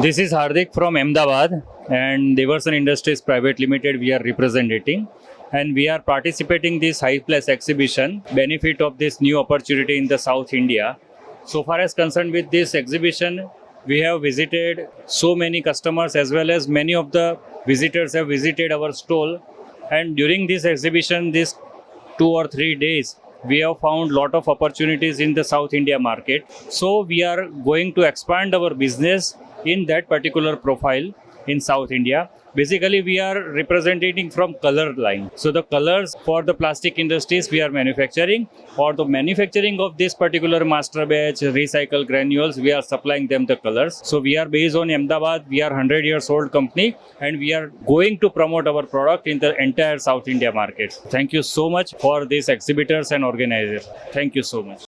This is Hardik from Ahmedabad and Devarsons Industries Private Limited. We are representing and we are participating this HIPLEX exhibition. Benefit of this new opportunity in the South India. So far as concerned with this exhibition, we have visited so many customers as well as many of the visitors have visited our stall. And during this exhibition, these 2 or 3 days, we have found lot of opportunities in the South India market. So we are going to expand our business in that particular profile in South India. Basically, we are representing from color line. So the colors for the plastic industries we are manufacturing. For the manufacturing of this particular master batch recycled granules, we are supplying them the colors. So we are based on Ahmedabad. We are 100 years old company and we are going to promote our product in the entire South India market. Thank you so much for these exhibitors and organizers. Thank you so much.